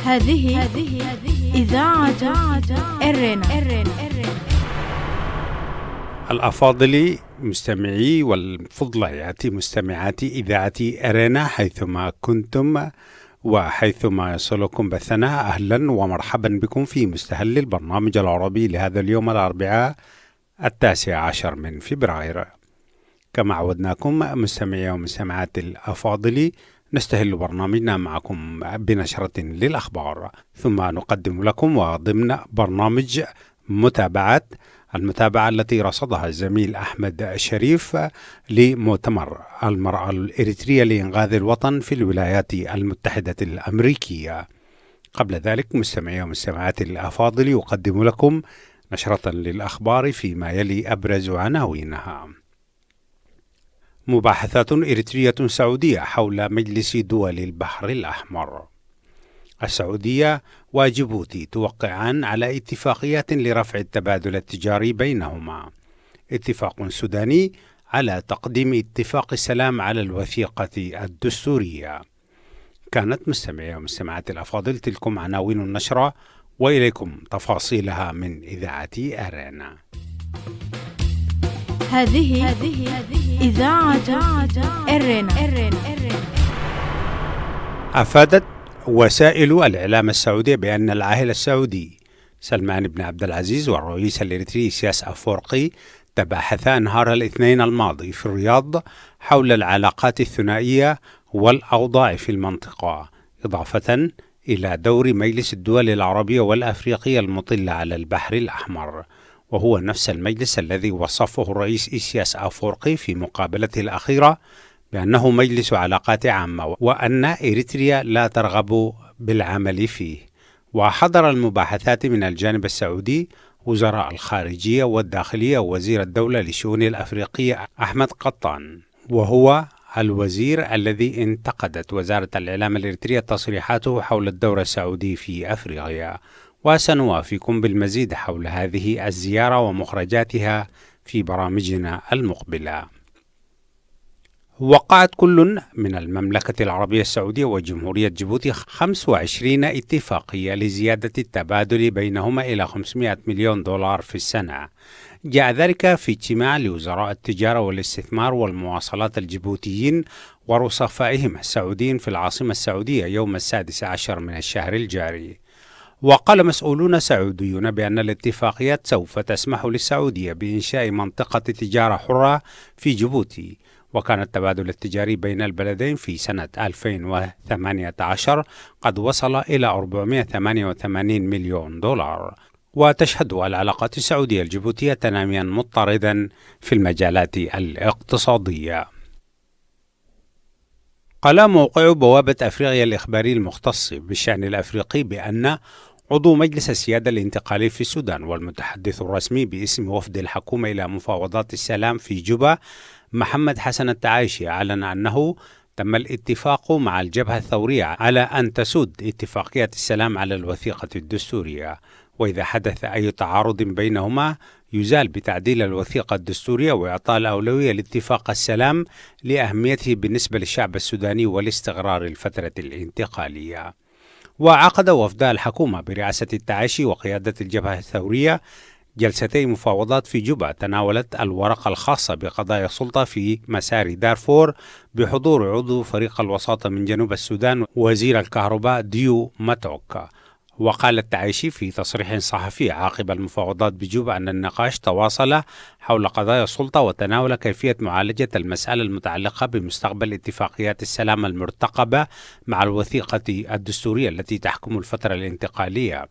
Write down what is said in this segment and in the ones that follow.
هذه إذاعة إرنا. الأفاضل مستمعي والفضليات مستمعات إذاعة إرنا حيثما كنتم وحيثما يصلكم بثنا، أهلا ومرحبا بكم في مستهل البرنامج العربي لهذا اليوم الأربعاء 19 من فبراير. كما عودناكم مستمعي ومستمعات الأفاضل، نستهل برنامجنا معكم بنشرة للأخبار، ثم نقدم لكم وضمن برنامج المتابعة التي رصدها الزميل أحمد شريف لمؤتمر المرأة الإريترية لإنقاذ الوطن في الولايات المتحدة الأمريكية. قبل ذلك مستمعي ومستمعات الأفاضل، يقدم لكم نشرة للأخبار فيما يلي أبرز عناوينها. مباحثات إريترية سعودية حول مجلس دول البحر الأحمر. السعودية وجيبوتي توقعان على اتفاقيات لرفع التبادل التجاري بينهما. اتفاق سوداني على تقديم اتفاق السلام على الوثيقة الدستورية. كانت مستمعي ومستمعات الأفاضل تلكم عناوين النشرة، وإليكم تفاصيلها من إذاعة أرنا. هذه إذاعة إرنا. أفادت وسائل الإعلام السعودية بأن العاهل السعودي سلمان بن عبد العزيز والرئيس الإريتري إسياس أفورقي تباحثا نهار الاثنين الماضي في الرياض حول العلاقات الثنائية والأوضاع في المنطقة، إضافة إلى دور مجلس الدول العربية والأفريقية المطل على البحر الأحمر، وهو نفس المجلس الذي وصفه الرئيس إسياس أفورقي في مقابلته الأخيرة بأنه مجلس علاقات عامة، وأن إريتريا لا ترغب بالعمل فيه. وحضر المباحثات من الجانب السعودي وزراء الخارجية والداخلية ووزير الدولة للشؤون الأفريقية أحمد قطان، وهو الوزير الذي انتقدت وزارة الإعلام الإريترية تصريحاته حول الدور السعودي في أفريقيا. وسنوافيكم بالمزيد حول هذه الزيارة ومخرجاتها في برامجنا المقبلة. وقعت كل من المملكة العربية السعودية وجمهورية جيبوتي 25 اتفاقية لزيادة التبادل بينهما إلى 500 مليون دولار في السنة. جاء ذلك في اجتماع لوزراء التجارة والاستثمار والمواصلات الجيبوتيين ورصفائهم السعوديين في العاصمة السعودية يوم 16 من الشهر الجاري. وقال مسؤولون سعوديون بأن الاتفاقيات سوف تسمح للسعودية بإنشاء منطقة تجارة حرة في جيبوتي. وكان التبادل التجاري بين البلدين في سنة 2018 قد وصل إلى 488 مليون دولار. وتشهد العلاقات السعودية الجيبوتية تناميا مضطردا في المجالات الاقتصادية. قال موقع بوابة أفريقيا الإخباري المختص بالشأن الأفريقي بأن عضو مجلس السيادة الانتقالي في السودان والمتحدث الرسمي باسم وفد الحكومة إلى مفاوضات السلام في جوبا محمد حسن التعايشي أعلن أنه تم الاتفاق مع الجبهة الثورية على أن تسود اتفاقية السلام على الوثيقة الدستورية، وإذا حدث أي تعارض بينهما يزال بتعديل الوثيقة الدستورية وإعطاء الأولوية لاتفاق السلام لأهميته بالنسبة للشعب السوداني والاستقرار الفترة الانتقالية. وعقد وفد الحكومة برئاسة التعايشي وقيادة الجبهة الثورية جلستي مفاوضات في جوبا تناولت الورقة الخاصة بقضايا السلطة في مسار دارفور بحضور عضو فريق الوساطة من جنوب السودان وزير الكهرباء ديو ماتوك. وقال التعايشي في تصريح صحفي عقب المفاوضات بجوبا أن النقاش تواصل حول قضايا السلطة وتناول كيفية معالجة المسألة المتعلقة بمستقبل اتفاقيات السلام المرتقبة مع الوثيقة الدستورية التي تحكم الفترة الانتقالية.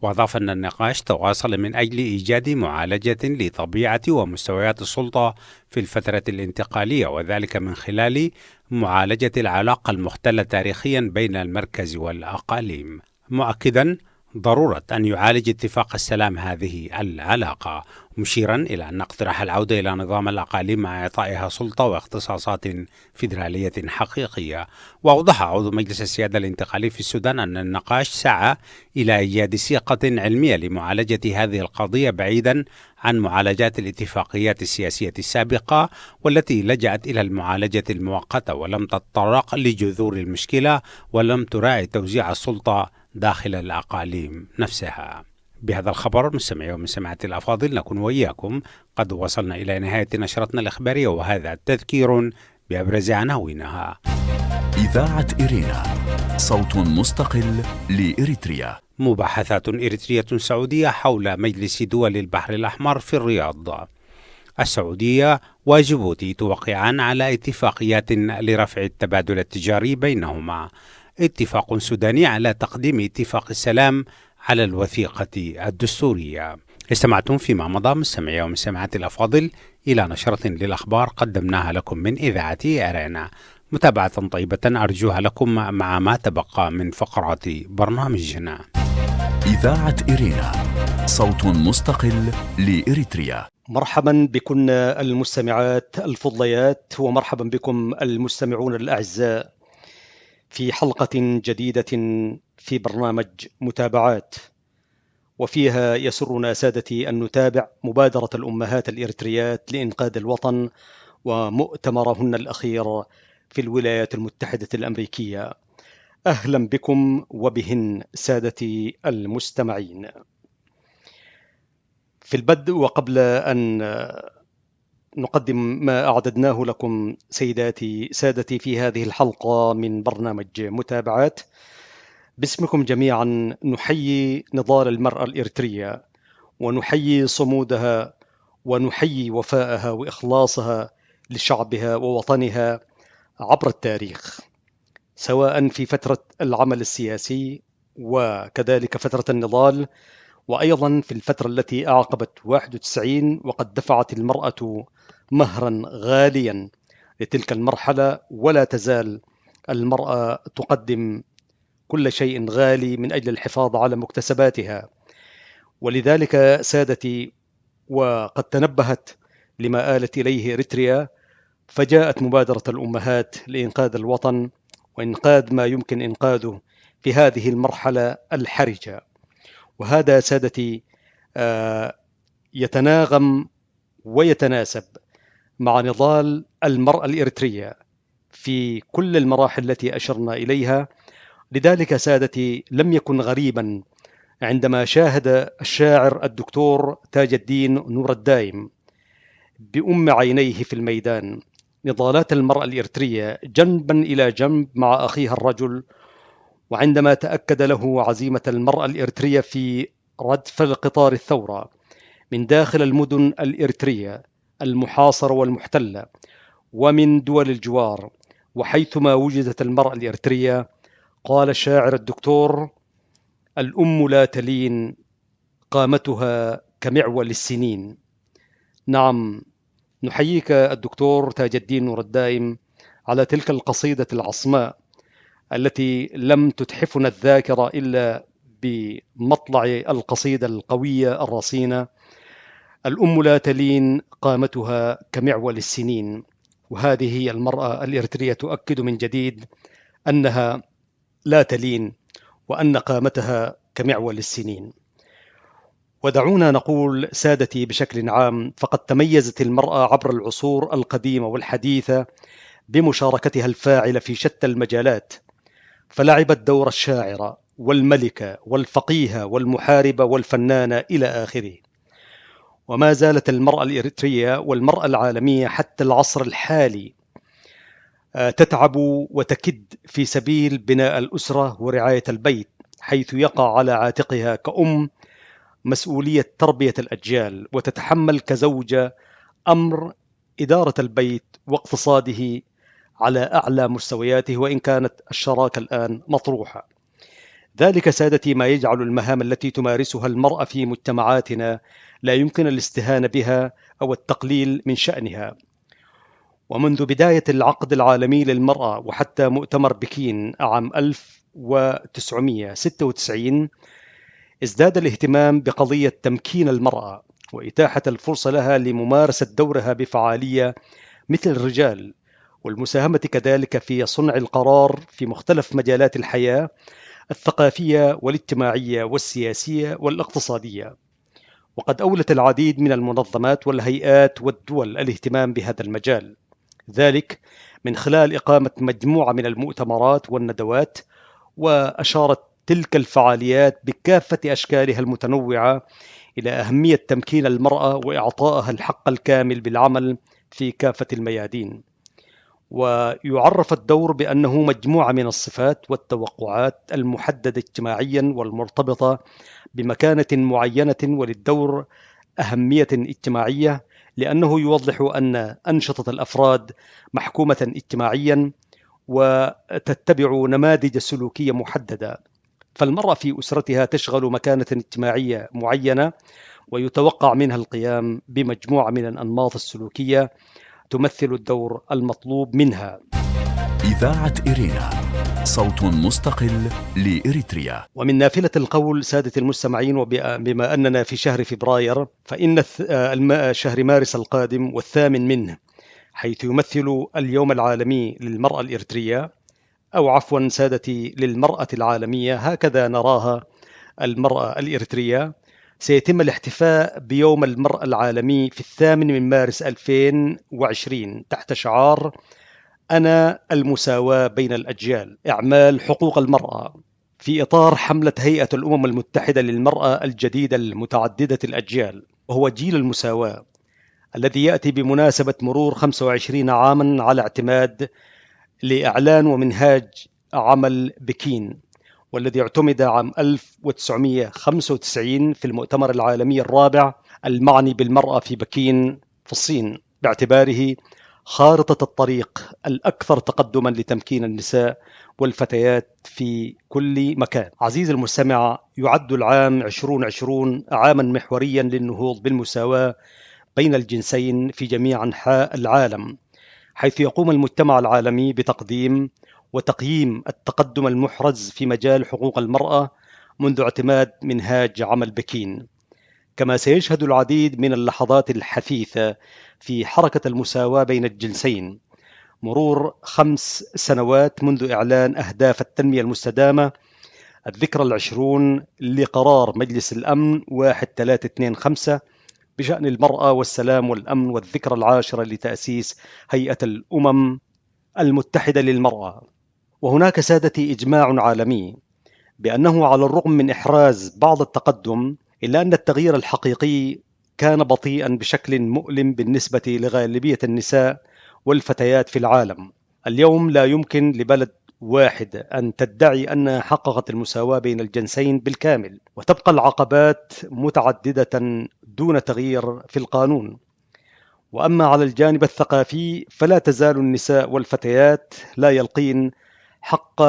وأضاف أن النقاش تواصل من أجل إيجاد معالجة لطبيعة ومستويات السلطة في الفترة الانتقالية، وذلك من خلال معالجة العلاقة المختلة تاريخيا بين المركز والأقاليم، مؤكدا ضرورة أن يعالج اتفاق السلام هذه العلاقة، مشيرا إلى أن اقتراح العودة إلى نظام الأقاليم مع إعطائها سلطة واختصاصات فيدرالية حقيقية. وأوضح عضو مجلس السيادة الانتقالي في السودان أن النقاش سعى إلى إيجاد سياقة علمية لمعالجة هذه القضية بعيدا عن معالجات الاتفاقيات السياسية السابقة والتي لجأت إلى المعالجة المؤقتة ولم تتطرق لجذور المشكلة ولم تراعي توزيع السلطة داخل الأقاليم نفسها. بهذا الخبر مستمعي ومستمعاتي الأفاضل نكون وإياكم قد وصلنا إلى نهاية نشرتنا الإخبارية، وهذا تذكير بأبرز عناوينها. إذاعة إيرينا، صوت مستقل لإريتريا. مباحثات إريترية سعودية حول مجلس دول البحر الأحمر في الرياض. السعودية وجيبوتي توقعان على اتفاقيات لرفع التبادل التجاري بينهما. اتفاق سوداني على تقديم اتفاق السلام على الوثيقة الدستورية. استمعتم فيما مضى مستمعي ومستمعاتي الأفاضل إلى نشرة للأخبار قدمناها لكم من إذاعة إيرينا. متابعة طيبة أرجوها لكم مع ما تبقى من فقرات برنامجنا. إذاعة إيرينا، صوت مستقل لإريتريا. مرحبا بكم المستمعات الفضليات، ومرحبا بكم المستمعون الأعزاء في حلقة جديدة في برنامج متابعات، وفيها يسرنا سادتي أن نتابع مبادرة الأمهات الإريتريات لإنقاذ الوطن ومؤتمرهن الأخير في الولايات المتحدة الأمريكية. أهلا بكم وبهن سادتي المستمعين. في البدء وقبل أن نقدم ما أعددناه لكم سيداتي سادتي في هذه الحلقة من برنامج متابعات، باسمكم جميعا نحيي نضال المرأة الإريترية، ونحيي صمودها، ونحيي وفاءها وإخلاصها لشعبها ووطنها عبر التاريخ، سواء في فترة العمل السياسي وكذلك فترة النضال، وأيضا في الفترة التي أعقبت 91 وقد دفعت المرأة مهرا غاليا لتلك المرحلة، ولا تزال المرأة تقدم كل شيء غالي من أجل الحفاظ على مكتسباتها. ولذلك سادتي، وقد تنبهت لما آلت إليه إريتريا، فجاءت مبادرة الأمهات لإنقاذ الوطن وإنقاذ ما يمكن إنقاذه في هذه المرحلة الحرجة. وهذا سادتي يتناغم ويتناسب مع نضال المرأة الإريترية في كل المراحل التي أشرنا إليها. لذلك سادتي لم يكن غريبا عندما شاهد الشاعر الدكتور تاج الدين نور الدايم بأم عينيه في الميدان نضالات المرأة الإريترية جنبا إلى جنب مع أخيها الرجل، وعندما تأكد له عزيمة المرأة الإريترية في ردف القطار الثورة من داخل المدن الإريترية المحاصرة والمحتلة ومن دول الجوار وحيثما وجدت المرأة الإريترية، قال الشاعر الدكتور: الأم لا تلين قامتها كمعول السنين. نعم، نحييك الدكتور تاج الدين نور الدايم على تلك القصيدة العصماء التي لم تتحفنا الذاكرة إلا بمطلع القصيدة القوية الرصينة: الأم لا تلين قامتها كمعول السنين. وهذه هي المرأة الإريترية تؤكد من جديد أنها لا تلين وأن قامتها كمعول السنين. ودعونا نقول سادتي بشكل عام، فقد تميزت المرأة عبر العصور القديمة والحديثة بمشاركتها الفاعلة في شتى المجالات، فلعبت دور الشاعرة والملكة والفقيهة والمحاربة والفنانة إلى آخره. وما زالت المرأة الإريترية والمرأة العالمية حتى العصر الحالي تتعب وتكد في سبيل بناء الأسرة ورعاية البيت، حيث يقع على عاتقها كأم مسؤولية تربية الأجيال، وتتحمل كزوجة أمر إدارة البيت واقتصاده على أعلى مستوياته، وإن كانت الشراكة الآن مطروحة. ذلك سادتي ما يجعل المهام التي تمارسها المرأة في مجتمعاتنا لا يمكن الاستهانة بها أو التقليل من شأنها. ومنذ بداية العقد العالمي للمرأة وحتى مؤتمر بكين عام 1996 ازداد الاهتمام بقضية تمكين المرأة وإتاحة الفرصة لها لممارسة دورها بفعالية مثل الرجال، والمساهمة كذلك في صنع القرار في مختلف مجالات الحياة الثقافية والاجتماعية والسياسية والاقتصادية. وقد أولت العديد من المنظمات والهيئات والدول الاهتمام بهذا المجال، ذلك من خلال إقامة مجموعة من المؤتمرات والندوات. وأشارت تلك الفعاليات بكافة أشكالها المتنوعة إلى أهمية تمكين المرأة وإعطائها الحق الكامل بالعمل في كافة الميادين. ويعرف الدور بأنه مجموعة من الصفات والتوقعات المحددة اجتماعيا والمرتبطة بمكانة معينة، وللدور أهمية اجتماعية لأنه يوضح أن أنشطة الأفراد محكومة اجتماعيا وتتبع نماذج سلوكية محددة. فالمرأة في أسرتها تشغل مكانة اجتماعية معينة، ويتوقع منها القيام بمجموعة من الأنماط السلوكية تمثل الدور المطلوب منها. إذاعة إرينا، صوت مستقل لإريتريا. ومن نافلة القول سادة المستمعين، وبما أننا في شهر فبراير، فإن شهر مارس القادم والثامن منه، حيث يمثل اليوم العالمي للمرأة الإريترية، أو عفوا سادتي للمرأة العالمية، هكذا نراها المرأة الإريترية، سيتم الاحتفاء بيوم المرأة العالمي في 8 من مارس 2020 تحت شعار أنا المساواة بين الأجيال، إعمال حقوق المرأة، في إطار حملة هيئة الأمم المتحدة للمرأة الجديدة المتعددة الأجيال، وهو جيل المساواة، الذي يأتي بمناسبة مرور 25 عاما على اعتماد لإعلان ومنهاج عمل بكين، والذي اعتمد عام 1995 في المؤتمر العالمي الرابع المعني بالمرأة في بكين في الصين، باعتباره خارطة الطريق الأكثر تقدما لتمكين النساء والفتيات في كل مكان. عزيزي المستمع، يعد العام 2020 عاما محوريا للنهوض بالمساواة بين الجنسين في جميع أنحاء العالم، حيث يقوم المجتمع العالمي بتقديم وتقييم التقدم المحرز في مجال حقوق المرأة منذ اعتماد منهاج عمل بكين. كما سيشهد العديد من اللحظات الحثيثة في حركة المساواة بين الجنسين مرور 5 سنوات منذ إعلان أهداف التنمية المستدامة الذكرى 20 لقرار مجلس الأمن 1325 بشأن المرأة والسلام والأمن، والذكرى 10 لتأسيس هيئة الأمم المتحدة للمرأة. وهناك سادتي إجماع عالمي بأنه على الرغم من إحراز بعض التقدم، إلا أن التغيير الحقيقي كان بطيئا بشكل مؤلم بالنسبة لغالبية النساء والفتيات في العالم. اليوم لا يمكن لبلد واحد أن تدعي أنها حققت المساواة بين الجنسين بالكامل، وتبقى العقبات متعددة دون تغيير في القانون. وأما على الجانب الثقافي، فلا تزال النساء والفتيات لا يلقين حق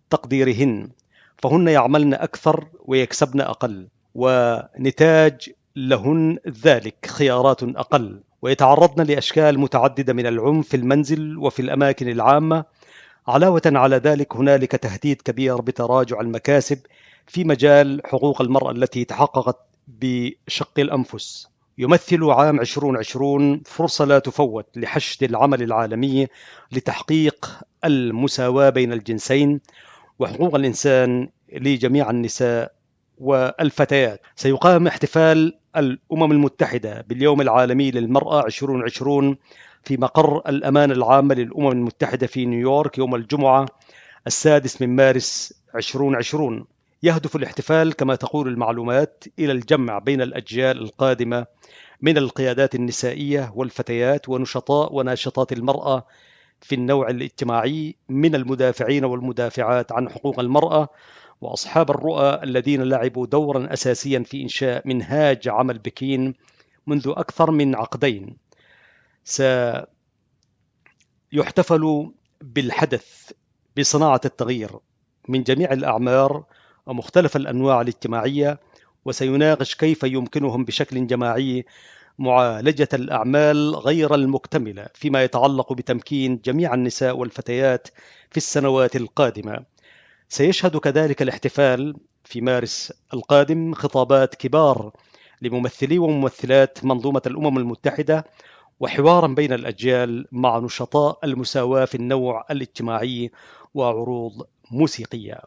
تقديرهن، فهن يعملن أكثر ويكسبن أقل، ونتاج لهن ذلك خيارات أقل، ويتعرضن لأشكال متعددة من العنف في المنزل وفي الأماكن العامة. علاوة على ذلك، هنالك تهديد كبير بتراجع المكاسب في مجال حقوق المرأة التي تحققت بشق الأنفس. يمثل عام 2020 فرصة لا تفوت لحشد العمل العالمي لتحقيق المساواة بين الجنسين وحقوق الإنسان لجميع النساء والفتيات. سيقام احتفال الأمم المتحدة باليوم العالمي للمرأة 2020 في مقر الأمانة العامة للأمم المتحدة في نيويورك يوم الجمعة 6 من مارس 2020. يهدف الاحتفال كما تقول المعلومات إلى الجمع بين الأجيال القادمة من القيادات النسائية والفتيات ونشطاء وناشطات المرأة في النوع الاجتماعي من المدافعين والمدافعات عن حقوق المرأة وأصحاب الرؤى الذين لعبوا دورا أساسيا في إنشاء منهاج عمل بكين منذ أكثر من عقدين. سيحتفل بالحدث بصناعة التغيير من جميع الأعمار ومختلف الأنواع الاجتماعية، وسيناقش كيف يمكنهم بشكل جماعي معالجة الأعمال غير المكتملة فيما يتعلق بتمكين جميع النساء والفتيات في السنوات القادمة. سيشهد كذلك الاحتفال في مارس القادم خطابات كبار لممثلي وممثلات منظومة الأمم المتحدة وحوارا بين الأجيال مع نشطاء المساواة في النوع الاجتماعي وعروض موسيقية.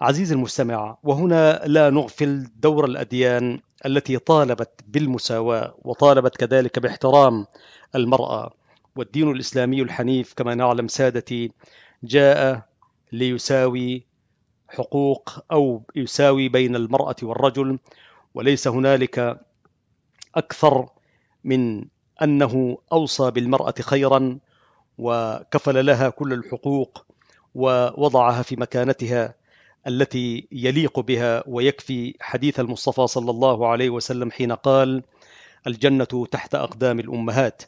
عزيزي المستمع، وهنا لا نغفل دور الأديان التي طالبت بالمساواة وطالبت كذلك باحترام المرأة، والدين الإسلامي الحنيف كما نعلم سادتي جاء ليساوي حقوق أو يساوي بين المرأة والرجل، وليس هنالك أكثر من أنه أوصى بالمرأة خيرا وكفل لها كل الحقوق ووضعها في مكانتها التي يليق بها. ويكفي حديث المصطفى صلى الله عليه وسلم حين قال: الجنة تحت أقدام الأمهات،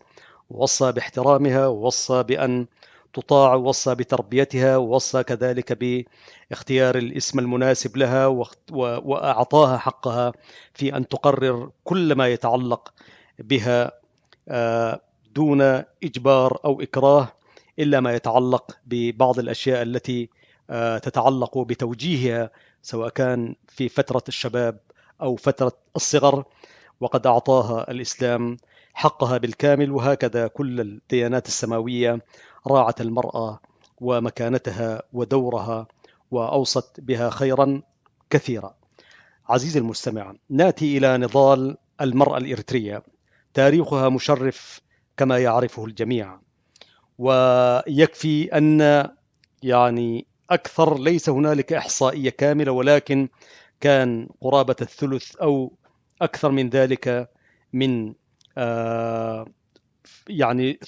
ووصى باحترامها، ووصى بأن تطاع، ووصى بتربيتها، ووصى كذلك باختيار الاسم المناسب لها، وأعطاها حقها في أن تقرر كل ما يتعلق بها دون إجبار أو إكراه، إلا ما يتعلق ببعض الأشياء التي تتعلق بتوجيهها سواء كان في فترة الشباب أو فترة الصغر، وقد أعطاها الإسلام حقها بالكامل. وهكذا كل الديانات السماوية راعت المرأة ومكانتها ودورها وأوصت بها خيرا كثيرا. عزيزي المستمع، نأتي إلى نضال المرأة الإريترية. تاريخها مشرف كما يعرفه الجميع، ويكفي أن أكثر، ليس هنالك إحصائية كاملة، ولكن كان قرابة الثلث أو أكثر من ذلك من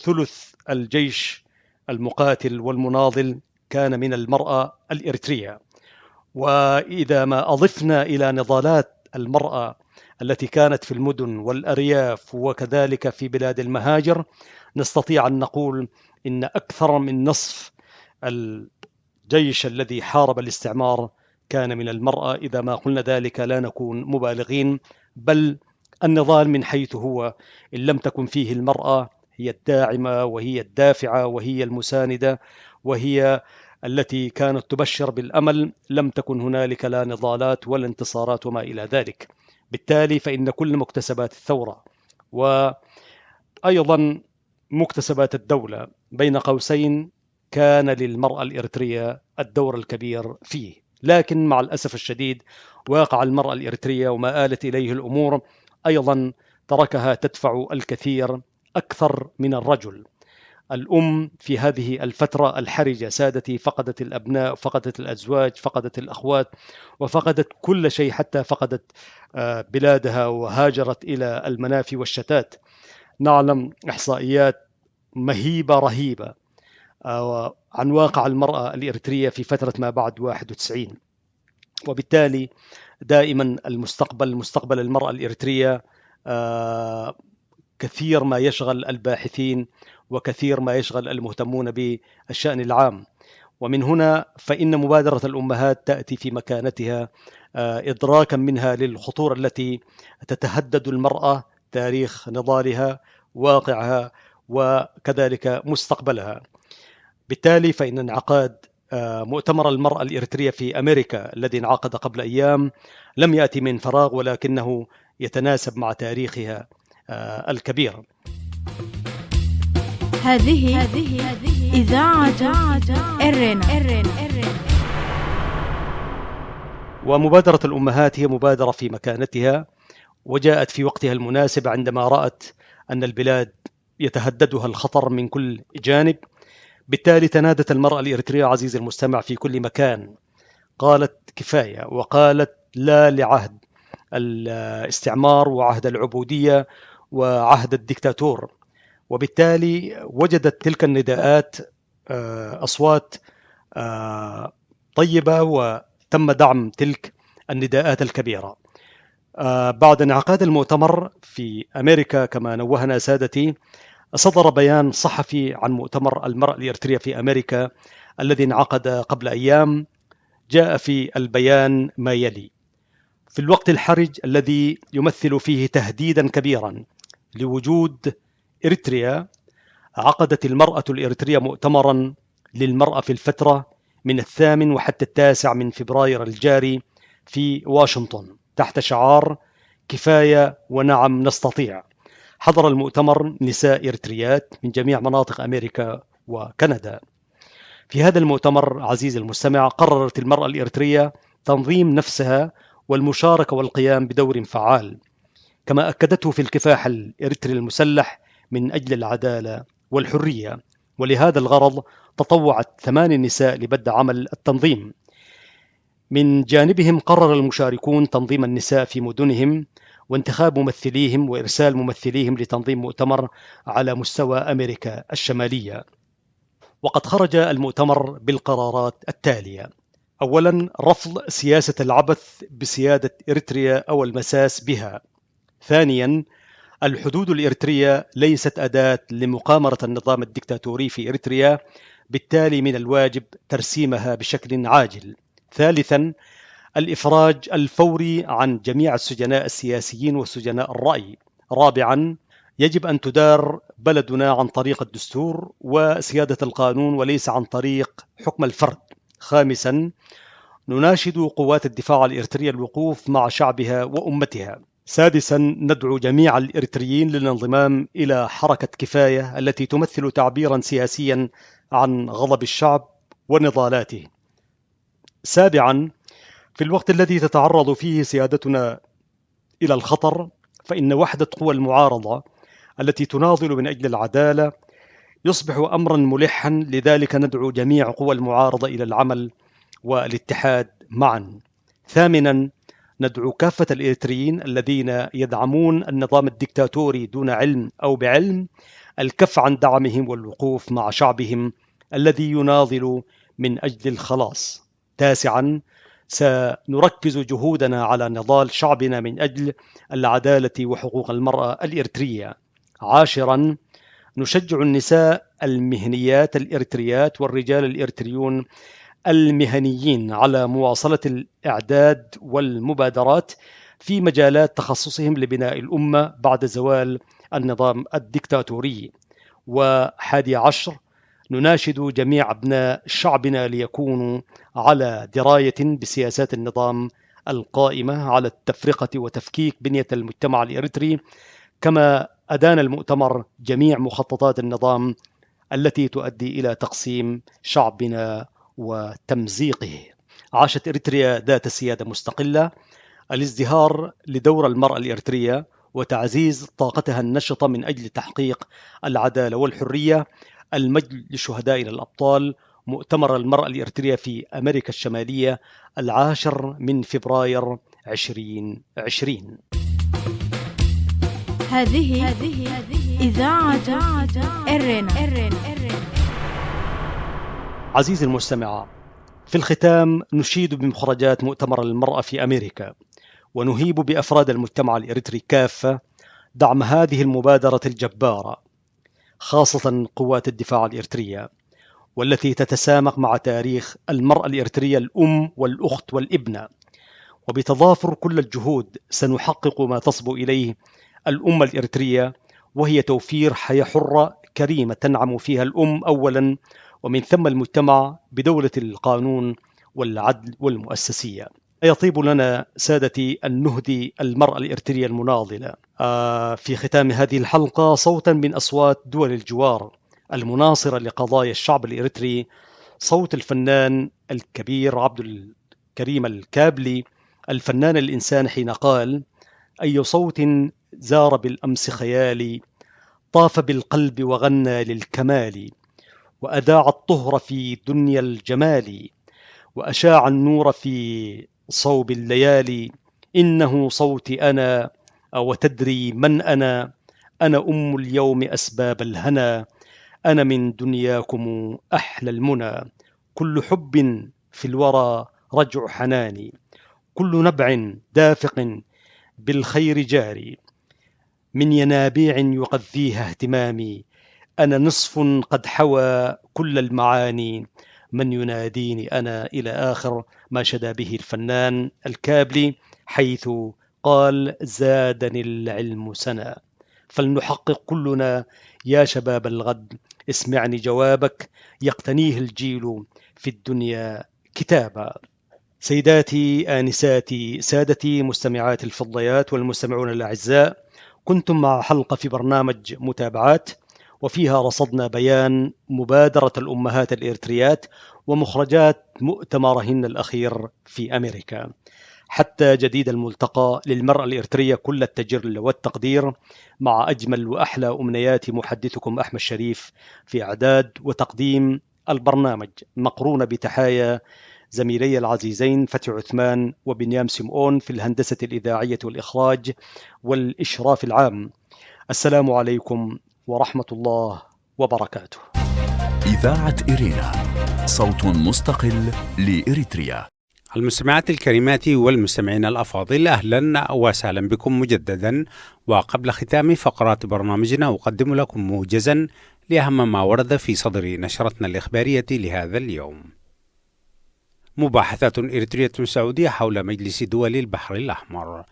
ثلث الجيش المقاتل والمناضل كان من المرأة الإريترية. وإذا ما أضفنا إلى نضالات المرأة التي كانت في المدن والأرياف وكذلك في بلاد المهاجر، نستطيع أن نقول إن أكثر من نصف الجيش الذي حارب الاستعمار كان من المرأة. إذا ما قلنا ذلك لا نكون مبالغين، بل النضال من حيث هو إن لم تكن فيه المرأة هي الداعمة وهي الدافعة وهي المساندة وهي التي كانت تبشر بالأمل، لم تكن هنالك لا نضالات ولا انتصارات وما إلى ذلك. بالتالي فإن كل مكتسبات الثورة وأيضا مكتسبات الدولة بين قوسين كان للمرأة الإريترية الدور الكبير فيه. لكن مع الأسف الشديد واقع المرأة الإريترية وما آلت إليه الأمور أيضا تركها تدفع الكثير أكثر من الرجل. الأم في هذه الفترة الحرجة سادتي فقدت الأبناء، فقدت الأزواج، فقدت الأخوات، وفقدت كل شيء، حتى فقدت بلادها وهاجرت إلى المنافي والشتات. نعلم إحصائيات مهيبة رهيبة عن واقع المرأة الإريترية في فترة ما بعد 91. وبالتالي دائما مستقبل المرأة الإريترية كثير ما يشغل الباحثين وكثير ما يشغل المهتمون بالشأن العام. ومن هنا فإن مبادرة الأمهات تأتي في مكانتها إدراكا منها للخطورة التي تتهدد المرأة، تاريخ نضالها، واقعها، وكذلك مستقبلها. بالتالي فإن انعقاد مؤتمر المرأة الإريترية في أمريكا الذي انعقد قبل أيام لم يأتي من فراغ، ولكنه يتناسب مع تاريخها الكبير. هذه إذاعة إرنا. ومبادرة الأمهات هي مبادرة في مكانتها، وجاءت في وقتها المناسب عندما رأت أن البلاد يتهددها الخطر من كل جانب. بالتالي تنادت المرأة الإريترية عزيزي المستمع في كل مكان، قالت كفاية، وقالت لا لعهد الاستعمار وعهد العبودية وعهد الدكتاتور. وبالتالي وجدت تلك النداءات أصوات طيبة، وتم دعم تلك النداءات الكبيرة. بعد انعقاد المؤتمر في أمريكا كما نوهنا سادتي، صدر بيان صحفي عن مؤتمر المرأة الإريترية في أمريكا الذي انعقد قبل أيام. جاء في البيان ما يلي: في الوقت الحرج الذي يمثل فيه تهديدا كبيرا لوجود إريتريا، عقدت المرأة الإريترية مؤتمرا للمرأة في الفترة من 8 وحتى 9 من فبراير الجاري في واشنطن تحت شعار كفاية ونعم نستطيع. حضر المؤتمر نساء إريتريات من جميع مناطق أمريكا وكندا. في هذا المؤتمر عزيزي المستمع قررت المرأة الإريترية تنظيم نفسها والمشاركة والقيام بدور فعال، كما أكدته في الكفاح الإريتري المسلح من أجل العدالة والحرية. ولهذا الغرض تطوعت 8 نساء لبدء عمل التنظيم. من جانبهم قرر المشاركون تنظيم النساء في مدنهم وانتخاب ممثليهم وإرسال ممثليهم لتنظيم مؤتمر على مستوى أمريكا الشمالية. وقد خرج المؤتمر بالقرارات التالية: أولا، رفض سياسة العبث بسيادة إريتريا أو المساس بها. ثانيا، الحدود الإريترية ليست أداة لمقامرة النظام الدكتاتوري في إريتريا، بالتالي من الواجب ترسيمها بشكل عاجل. ثالثا، الإفراج الفوري عن جميع السجناء السياسيين وسجناء الرأي. رابعا، يجب أن تدار بلدنا عن طريق الدستور وسيادة القانون وليس عن طريق حكم الفرد. خامسا، نناشد قوات الدفاع الإريترية الوقوف مع شعبها وأمتها. سادسا، ندعو جميع الإريتريين للانضمام إلى حركة كفاية التي تمثل تعبيرا سياسيا عن غضب الشعب ونضالاته. سابعا، في الوقت الذي تتعرض فيه سيادتنا إلى الخطر، فإن وحدة قوى المعارضة التي تناضل من أجل العدالة يصبح أمرا ملحا، لذلك ندعو جميع قوى المعارضة إلى العمل والاتحاد معا. ثامنا، ندعو كافة الإريتريين الذين يدعمون النظام الدكتاتوري دون علم أو بعلم الكف عن دعمهم والوقوف مع شعبهم الذي يناضل من أجل الخلاص. تاسعا، سنركز جهودنا على نضال شعبنا من أجل العدالة وحقوق المرأة الإريترية. عاشرا، نشجع النساء المهنيات الإريتريات والرجال الإريتريون المهنيين على مواصلة الإعداد والمبادرات في مجالات تخصصهم لبناء الأمة بعد زوال النظام الدكتاتوري. وحادي عشر، نناشد جميع أبناء شعبنا ليكونوا على دراية بسياسات النظام القائمة على التفرقة وتفكيك بنية المجتمع الإريتري، كما أدان المؤتمر جميع مخططات النظام التي تؤدي إلى تقسيم شعبنا وتمزيقه. عاشت إريتريا ذات سيادة مستقلة. الازدهار لدور المرأة الإريترية وتعزيز طاقتها النشطة من أجل تحقيق العدالة والحرية. المجد لشهدائنا الأبطال. مؤتمر المرأة الإريترية في أمريكا الشمالية 10 من فبراير 2020. هذه إذاعة إرنا. عزيزي المستمع، في الختام نشيد بمخرجات مؤتمر المرأة في أمريكا، ونهيب بأفراد المجتمع الإريتري كافة دعم هذه المبادرة الجبارة، خاصة قوات الدفاع الإريترية، والتي تتسامق مع تاريخ المرأة الإريترية الأم والأخت والابنة. وبتضافر كل الجهود سنحقق ما تصبو إليه الأمة الإريترية، وهي توفير حياة حرة كريمة تنعم فيها الأم أولا، ومن ثم المجتمع بدولة القانون والعدل والمؤسسية. يطيب لنا سادتي أن نهدي المرأة الإريترية المناضلة في ختام هذه الحلقة صوتا من أصوات دول الجوار المناصرة لقضايا الشعب الإريتري، صوت الفنان الكبير عبد الكريم الكابلي، الفنان الإنسان، حين قال: أي صوت زار بالأمس خيالي، طاف بالقلب وغنى للكمال، وأذاع الطهر في دنيا الجمال، وأشاع النور في صوب الليالي. إنه صوتي أنا، أو تدري من أنا؟ أنا أم اليوم أسباب الهنا، أنا من دنياكم أحلى المنى. كل حب في الورى رجع حناني، كل نبع دافق بالخير جاري، من ينابيع يغذيها اهتمامي. أنا نصف قد حوى كل المعاني، من يناديني أنا، إلى آخر ما شدا به الفنان الكابلي، حيث قال: زادني العلم سنا. فلنحقق كلنا يا شباب الغد، اسمعني جوابك يقتنيه الجيل في الدنيا كتابا. سيداتي، آنساتي، سادتي، مستمعات الفضيات والمستمعون الأعزاء، كنتم مع حلقة في برنامج متابعات، وفيها رصدنا بيان مبادرة الأمهات الإريتريات ومخرجات مؤتمرهن الأخير في أمريكا. حتى جديد الملتقى، للمرأة الإريترية كل التجر والتقدير، مع أجمل وأحلى أمنيات محدثكم أحمد شريف في إعداد وتقديم البرنامج، مقرونة بتحايا زميلي العزيزين فتحي عثمان وبنيام سمعون في الهندسة الإذاعية والإخراج والإشراف العام. السلام عليكم ورحمة الله وبركاته. إذاعة إرينا، صوت مستقل لإريتريا. المستمعات الكريمات والمستمعين الأفاضل، أهلا وسهلا بكم مجددا. وقبل ختام فقرات برنامجنا أقدم لكم موجزا لأهم ما ورد في صدر نشرتنا الإخبارية لهذا اليوم. مباحثات إريترية سعودية حول مجلس دول البحر الأحمر.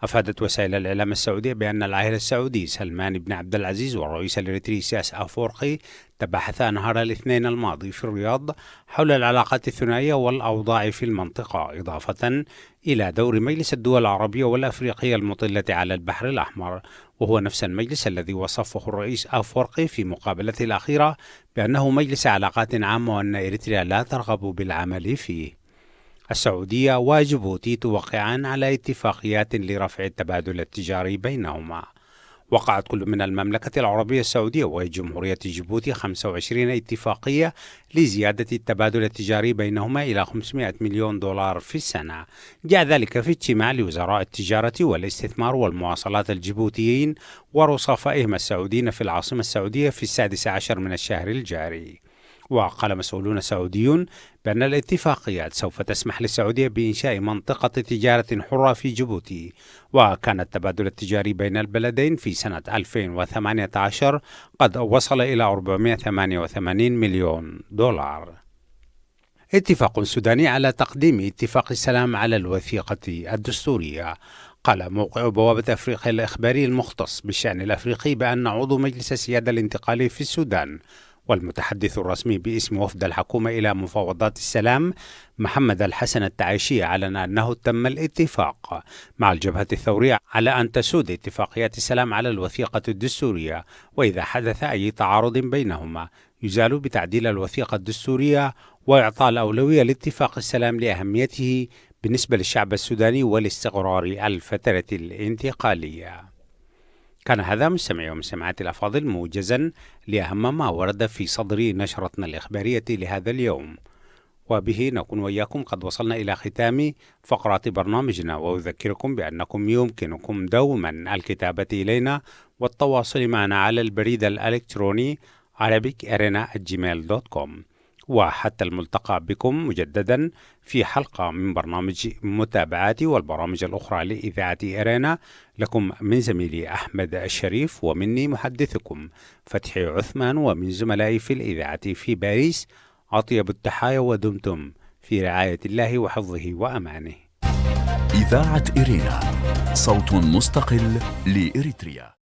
أفادت وسائل الإعلام السعودية بأن العاهل السعودي سلمان بن عبد العزيز والرئيس الإريتري سياس أفورقي تباحثا نهار الاثنين الماضي في الرياض حول العلاقات الثنائية والأوضاع في المنطقة، إضافة إلى دور مجلس الدول العربية والأفريقية المطلة على البحر الأحمر، وهو نفس المجلس الذي وصفه الرئيس أفورقي في مقابلته الأخيرة بأنه مجلس علاقات عامة وأن إريتريا لا ترغب بالعمل فيه. السعودية وجيبوتي توقعان على اتفاقيات لرفع التبادل التجاري بينهما. وقعت كل من المملكة العربية السعودية وجمهورية جيبوتي 25 اتفاقية لزيادة التبادل التجاري بينهما إلى 500 مليون دولار في السنة. جاء ذلك في اجتماع لوزراء التجارة والاستثمار والمواصلات الجيبوتيين ورصافائهم السعوديين في العاصمة السعودية في 16 من الشهر الجاري. وقال مسؤولون سعوديون بأن الاتفاقيات سوف تسمح للسعودية بإنشاء منطقة تجارة حرة في جيبوتي، وكان التبادل التجاري بين البلدين في سنة 2018 قد وصل إلى 488 مليون دولار. اتفاق سوداني على تقديم اتفاق السلام على الوثيقة الدستورية. قال موقع بوابة أفريقيا الإخباري المختص بالشأن الأفريقي بأن عضو مجلس السيادة الانتقالي في السودان والمتحدث الرسمي باسم وفد الحكومة إلى مفاوضات السلام محمد الحسن التعيشي أعلن أنه تم الاتفاق مع الجبهة الثورية على أن تسود اتفاقيات السلام على الوثيقة الدستورية، وإذا حدث أي تعارض بينهما يزال بتعديل الوثيقة الدستورية وإعطاء الأولوية لاتفاق السلام لأهميته بالنسبة للشعب السوداني والاستقرار الفترة الانتقالية. كان هذا مستمعي ومستمعاتي الأفاضل موجزا لأهم ما ورد في صدر نشرتنا الإخبارية لهذا اليوم، وبه نكون وإياكم قد وصلنا إلى ختام فقرات برنامجنا. وأذكركم بأنكم يمكنكم دوما الكتابة إلينا والتواصل معنا على البريد الإلكتروني arabicarena@gmail.com. وحتى الملتقى بكم مجددا في حلقة من برنامج متابعاتي والبرامج الأخرى لإذاعة إرينا، لكم من زميلي أحمد الشريف ومني محدثكم فتحي عثمان، ومن زملائي في الإذاعة في باريس أطيب التحايا، ودمتم في رعاية الله وحفظه وأمانه. إذاعة إرينا، صوت مستقل لإريتريا.